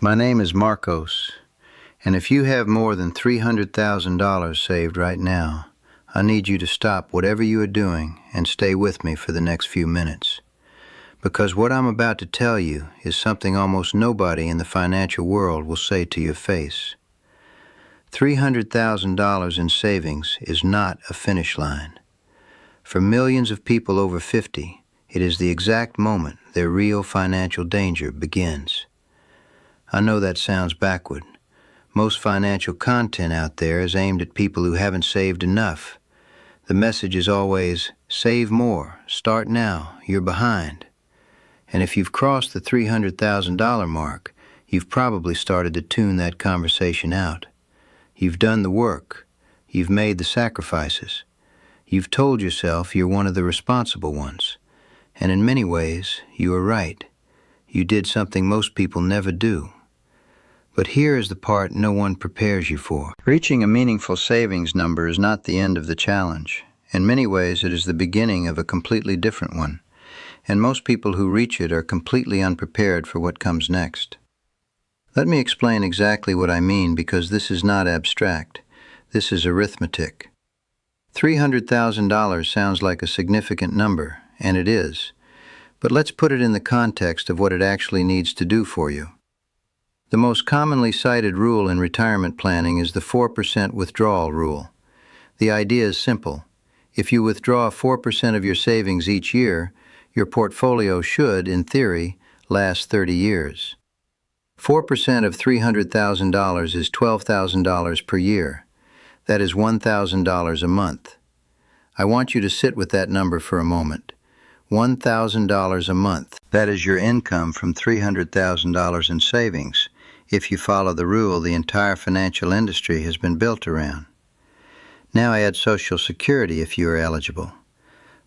My name is Marcos, and if you have more than $300,000 saved right now, I need you to stop whatever you are doing and stay with me for the next few minutes. Because what I'm about to tell you is something almost nobody in the financial world will say to your face. $300,000 in savings is not a finish line. For millions of people over 50, it is the exact moment their real financial danger begins. I know that sounds backward. Most financial content out there is aimed at people who haven't saved enough. The message is always, save more, start now, you're behind. And if you've crossed the $300,000 mark, you've probably started to tune that conversation out. You've done the work. You've made the sacrifices. You've told yourself you're one of the responsible ones. And in many ways, you are right. You did something most people never do. But here is the part no one prepares you for. Reaching a meaningful savings number is not the end of the challenge. In many ways, it is the beginning of a completely different one. And most people who reach it are completely unprepared for what comes next. Let me explain exactly what I mean, because this is not abstract. This is arithmetic. $300,000 sounds like a significant number, and it is. But let's put it in the context of what it actually needs to do for you. The most commonly cited rule in retirement planning is the 4% withdrawal rule. The idea is simple. If you withdraw 4% of your savings each year, your portfolio should, in theory, last 30 years. 4% of $300,000 is $12,000 per year. That is $1,000 a month. I want you to sit with that number for a moment. $1,000 a month. That is your income from $300,000 in savings, if you follow the rule the entire financial industry has been built around. Now add Social Security if you are eligible.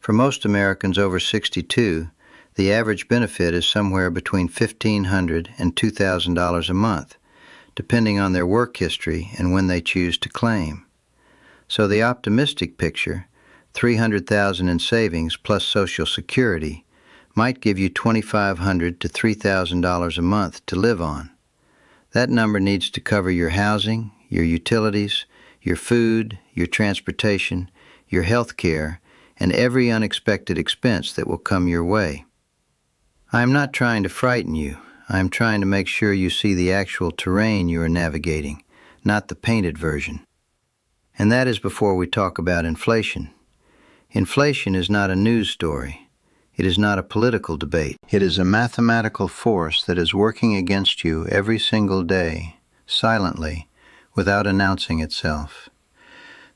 For most Americans over 62, the average benefit is somewhere between $1,500 and $2,000 a month, depending on their work history and when they choose to claim. So the optimistic picture, $300,000 in savings plus Social Security, might give you $2,500 to $3,000 a month to live on. That number needs to cover your housing, your utilities, your food, your transportation, your health care, and every unexpected expense that will come your way. I am not trying to frighten you. I am trying to make sure you see the actual terrain you are navigating, not the painted version. And that is before we talk about inflation. Inflation is not a news story. It is not a political debate. It is a mathematical force that is working against you every single day, silently, without announcing itself.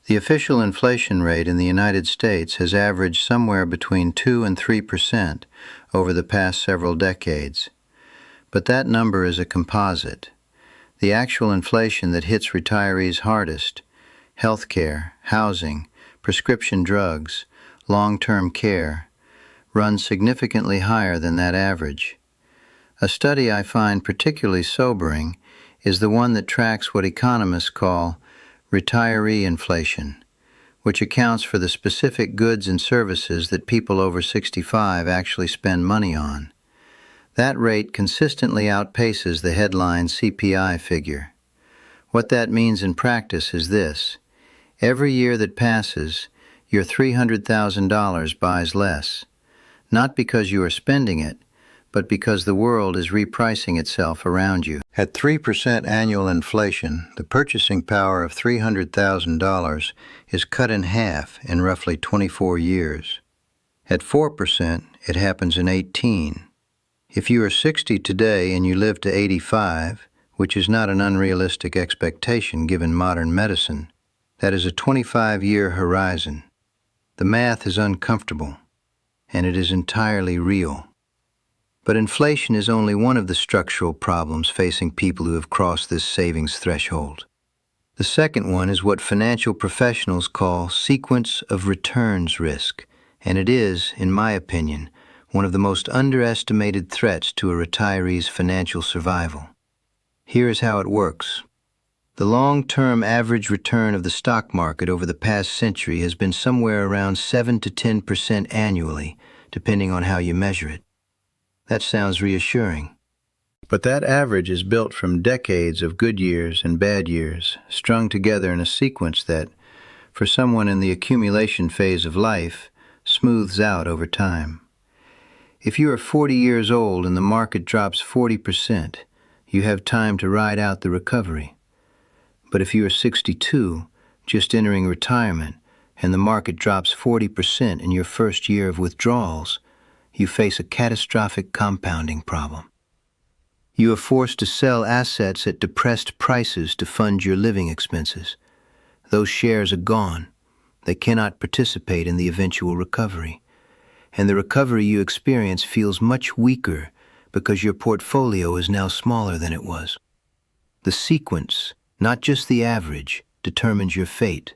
The official inflation rate in the United States has averaged somewhere between 2 and 3% over the past several decades. But that number is a composite. The actual inflation that hits retirees hardest, healthcare, housing, prescription drugs, long-term care, runs significantly higher than that average. A study I find particularly sobering is the one that tracks what economists call retiree inflation, which accounts for the specific goods and services that people over 65 actually spend money on. That rate consistently outpaces the headline CPI figure. What that means in practice is this: every year that passes, your $300,000 buys less, not because you are spending it, but because the world is repricing itself around you. At 3% annual inflation, the purchasing power of $300,000 is cut in half in roughly 24 years. At 4%, it happens in 18. If you are 60 today and you live to 85, which is not an unrealistic expectation given modern medicine, that is a 25-year horizon. The math is uncomfortable, and it is entirely real. But inflation is only one of the structural problems facing people who have crossed this savings threshold. The second one is what financial professionals call sequence of returns risk, and it is, in my opinion, one of the most underestimated threats to a retiree's financial survival. Here is how it works. The long-term average return of the stock market over the past century has been somewhere around 7 to 10% annually, depending on how you measure it. That sounds reassuring. But that average is built from decades of good years and bad years, strung together in a sequence that, for someone in the accumulation phase of life, smooths out over time. If you are 40 years old and the market drops 40%, you have time to ride out the recovery. But if you are 62, just entering retirement, and the market drops 40% in your first year of withdrawals, you face a catastrophic compounding problem. You are forced to sell assets at depressed prices to fund your living expenses. Those shares are gone. They cannot participate in the eventual recovery. And the recovery you experience feels much weaker because your portfolio is now smaller than it was. The sequence, not just the average, determines your fate,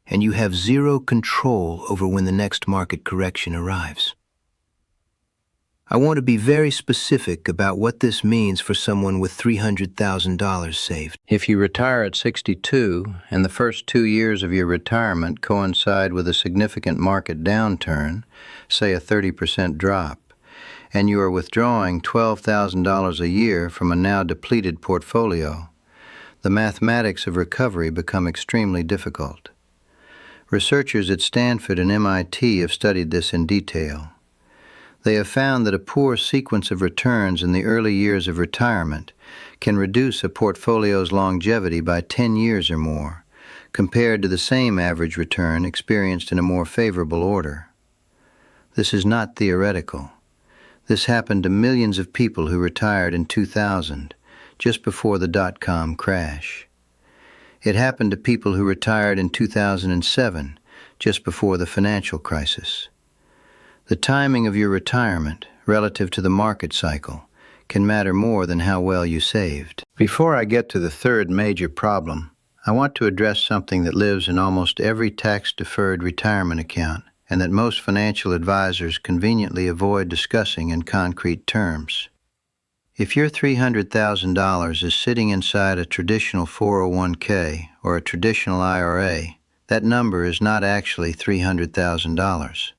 and you have zero control over when the next market correction arrives. I want to be very specific about what this means for someone with $300,000 saved. If you retire at 62 and the first 2 years of your retirement coincide with a significant market downturn, say a 30% drop, and you are withdrawing $12,000 a year from a now depleted portfolio, the mathematics of recovery become extremely difficult. Researchers at Stanford and MIT have studied this in detail. They have found that a poor sequence of returns in the early years of retirement can reduce a portfolio's longevity by 10 years or more, compared to the same average return experienced in a more favorable order. This is not theoretical. This happened to millions of people who retired in 2000, just before the dot-com crash. It happened to people who retired in 2007, just before the financial crisis. The timing of your retirement, relative to the market cycle, can matter more than how well you saved. Before I get to the third major problem, I want to address something that lives in almost every tax-deferred retirement account and that most financial advisors conveniently avoid discussing in concrete terms. If your $300,000 is sitting inside a traditional 401k or a traditional IRA, that number is not actually $300,000.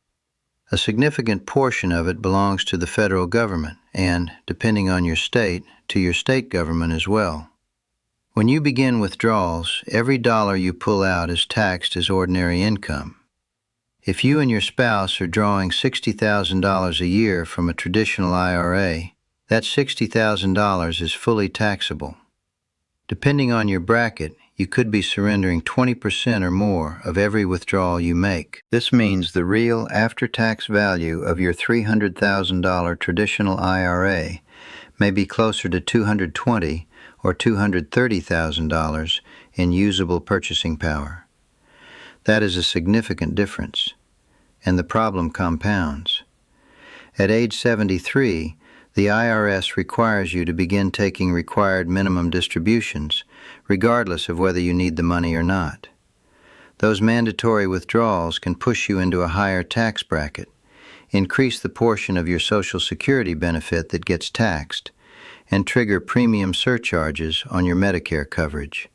A significant portion of it belongs to the federal government and, depending on your state, to your state government as well. When you begin withdrawals, every dollar you pull out is taxed as ordinary income. If you and your spouse are drawing $60,000 a year from a traditional IRA, that $60,000 is fully taxable. Depending on your bracket, you could be surrendering 20% or more of every withdrawal you make. This means the real after-tax value of your $300,000 traditional IRA may be closer to $220,000 or $230,000 in usable purchasing power. That is a significant difference, and the problem compounds. At age 73, the IRS requires you to begin taking required minimum distributions, regardless of whether you need the money or not. Those mandatory withdrawals can push you into a higher tax bracket, increase the portion of your Social Security benefit that gets taxed, and trigger premium surcharges on your Medicare coverage.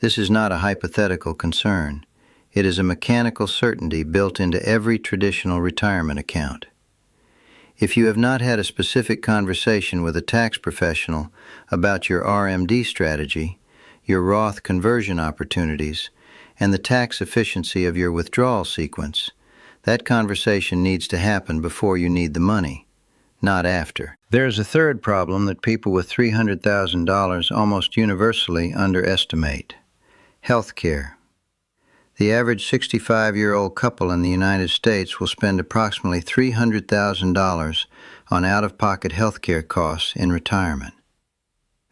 This is not a hypothetical concern. It is a mechanical certainty built into every traditional retirement account. If you have not had a specific conversation with a tax professional about your RMD strategy, your Roth conversion opportunities, and the tax efficiency of your withdrawal sequence, that conversation needs to happen before you need the money, not after. There is a third problem that people with $300,000 almost universally underestimate: health care. The average 65-year-old couple in the United States will spend approximately $300,000 on out-of-pocket health care costs in retirement.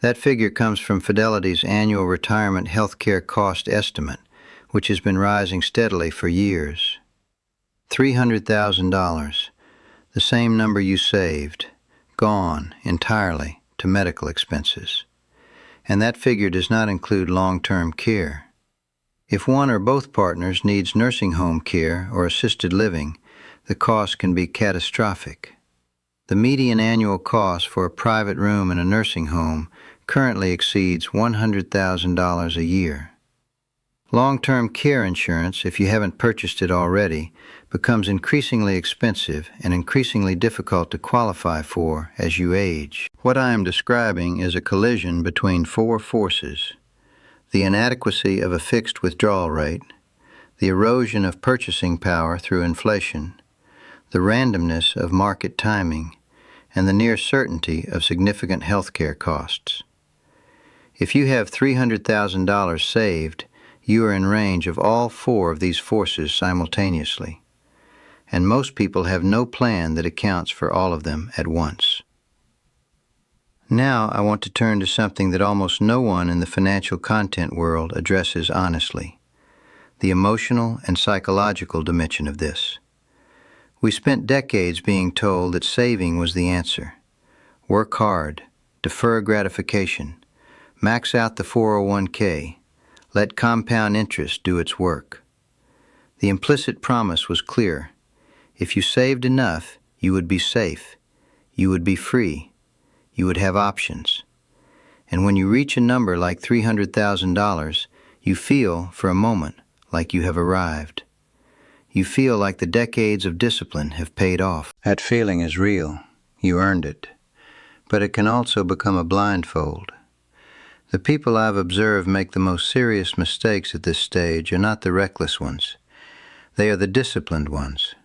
That figure comes from Fidelity's annual retirement health care cost estimate, which has been rising steadily for years. $300,000, the same number you saved, gone entirely to medical expenses. And that figure does not include long-term care. If one or both partners needs nursing home care or assisted living, the cost can be catastrophic. The median annual cost for a private room in a nursing home currently exceeds $100,000 a year. Long-term care insurance, if you haven't purchased it already, becomes increasingly expensive and increasingly difficult to qualify for as you age. What I am describing is a collision between four forces: the inadequacy of a fixed withdrawal rate, the erosion of purchasing power through inflation, the randomness of market timing, and the near certainty of significant healthcare costs. If you have $300,000 saved, you are in range of all four of these forces simultaneously, and most people have no plan that accounts for all of them at once. Now I want to turn to something that almost no one in the financial content world addresses honestly: the emotional and psychological dimension of this. We spent decades being told that saving was the answer. Work hard, defer gratification, max out the 401k, let compound interest do its work. The implicit promise was clear: if you saved enough, you would be safe, you would be free, you would have options. And when you reach a number like $300,000, you feel, for a moment, like you have arrived. You feel like the decades of discipline have paid off. That feeling is real. You earned it. But it can also become a blindfold. The people I've observed make the most serious mistakes at this stage are not the reckless ones. They are the disciplined ones.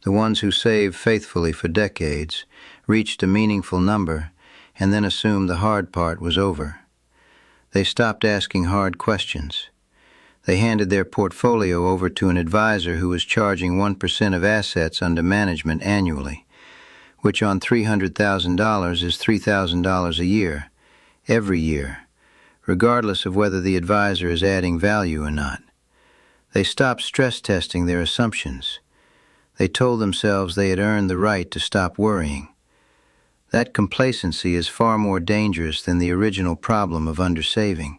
The ones who saved faithfully for decades, reached a meaningful number, and then assumed the hard part was over. They stopped asking hard questions. They handed their portfolio over to an advisor who was charging 1% of assets under management annually, which on $300,000 is $3,000 a year, every year, regardless of whether the advisor is adding value or not. They stopped stress testing their assumptions. They told themselves they had earned the right to stop worrying. That complacency is far more dangerous than the original problem of undersaving.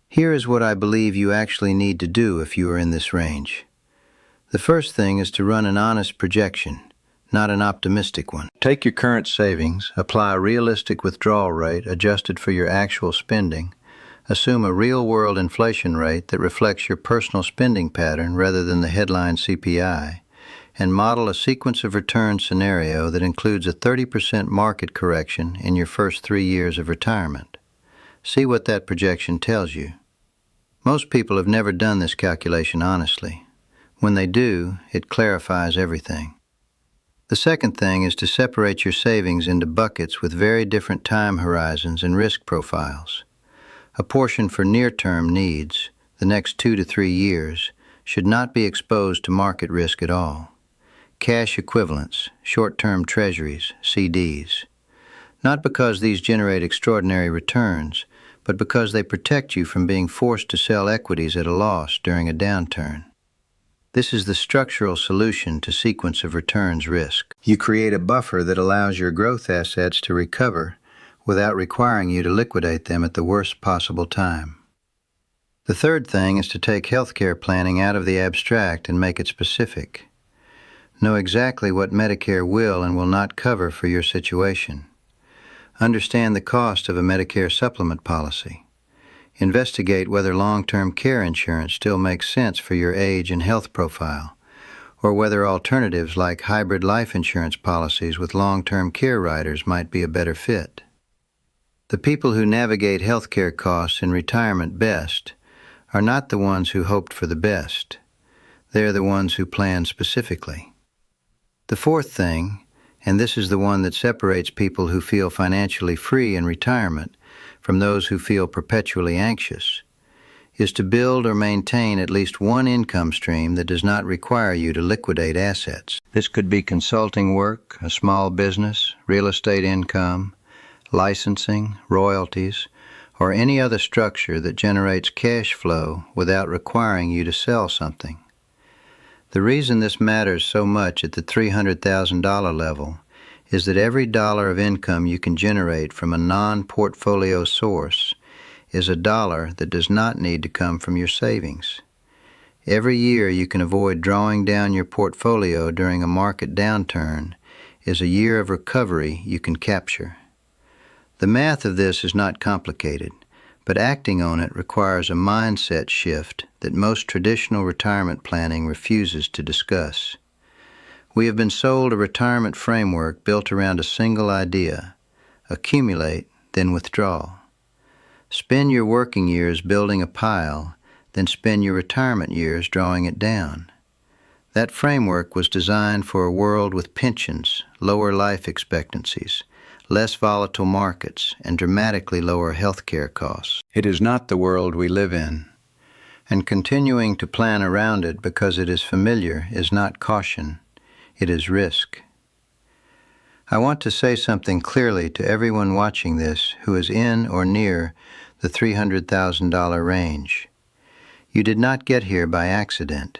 Here is what I believe you actually need to do if you are in this range. The first thing is to run an honest projection, not an optimistic one. Take your current savings, apply a realistic withdrawal rate adjusted for your actual spending, assume a real-world inflation rate that reflects your personal spending pattern rather than the headline CPI, and model a sequence of return scenario that includes a 30% market correction in your first 3 years of retirement. See what that projection tells you. Most people have never done this calculation honestly. When they do, it clarifies everything. The second thing is to separate your savings into buckets with very different time horizons and risk profiles. A portion for near-term needs, the next 2 to 3 years, should not be exposed to market risk at all. Cash equivalents, short-term treasuries, CDs. Not because these generate extraordinary returns, but because they protect you from being forced to sell equities at a loss during a downturn. This is the structural solution to sequence of returns risk. You create a buffer that allows your growth assets to recover without requiring you to liquidate them at the worst possible time. The third thing is to take healthcare planning out of the abstract and make it specific. Know exactly what Medicare will and will not cover for your situation. Understand the cost of a Medicare supplement policy. Investigate whether long-term care insurance still makes sense for your age and health profile, or whether alternatives like hybrid life insurance policies with long-term care riders might be a better fit. The people who navigate healthcare costs in retirement best are not the ones who hoped for the best. They are the ones who plan specifically. The fourth thing, and this is the one that separates people who feel financially free in retirement from those who feel perpetually anxious, is to build or maintain at least one income stream that does not require you to liquidate assets. This could be consulting work, a small business, real estate income, licensing, royalties, or any other structure that generates cash flow without requiring you to sell something. The reason this matters so much at the $300,000 level is that every dollar of income you can generate from a non-portfolio source is a dollar that does not need to come from your savings. Every year you can avoid drawing down your portfolio during a market downturn is a year of recovery you can capture. The math of this is not complicated, but acting on it requires a mindset shift that most traditional retirement planning refuses to discuss. We have been sold a retirement framework built around a single idea: accumulate, then withdraw. Spend your working years building a pile, then spend your retirement years drawing it down. That framework was designed for a world with pensions, lower life expectancies, less volatile markets, and dramatically lower healthcare costs. It is not the world we live in, and continuing to plan around it because it is familiar is not caution, it is risk. I want to say something clearly to everyone watching this who is in or near the $300,000 range. You did not get here by accident.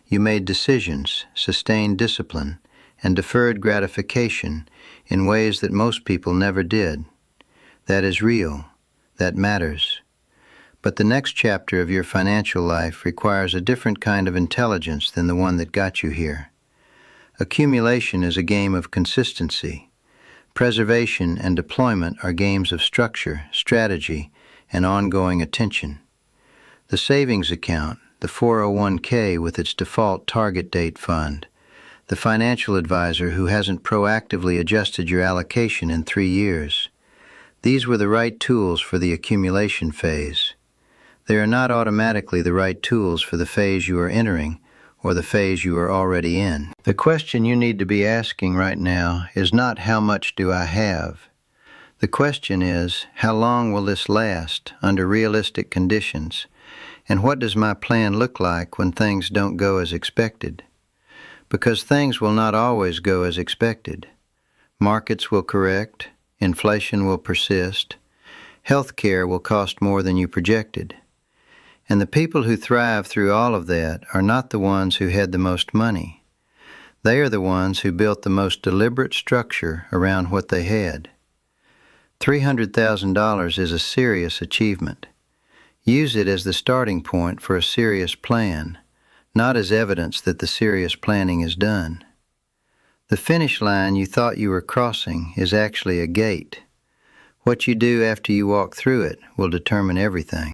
You made decisions, sustained discipline, and deferred gratification in ways that most people never did. That is real. That matters. But the next chapter of your financial life requires a different kind of intelligence than the one that got you here. Accumulation is a game of consistency. Preservation and deployment are games of structure, strategy, and ongoing attention. The savings account, the 401k with its default target date fund, the financial advisor who hasn't proactively adjusted your allocation in 3 years. These were the right tools for the accumulation phase. They are not automatically the right tools for the phase you are entering or the phase you are already in. The question you need to be asking right now is not how much do I have? The question is, how long will this last under realistic conditions? And what does my plan look like when things don't go as expected? Because things will not always go as expected. Markets will correct, inflation will persist, health care will cost more than you projected. And the people who thrive through all of that are not the ones who had the most money. They are the ones who built the most deliberate structure around what they had. $300,000 is a serious achievement. Use it as the starting point for a serious plan, not as evidence that the serious planning is done. The finish line you thought you were crossing is actually a gate. What you do after you walk through it will determine everything.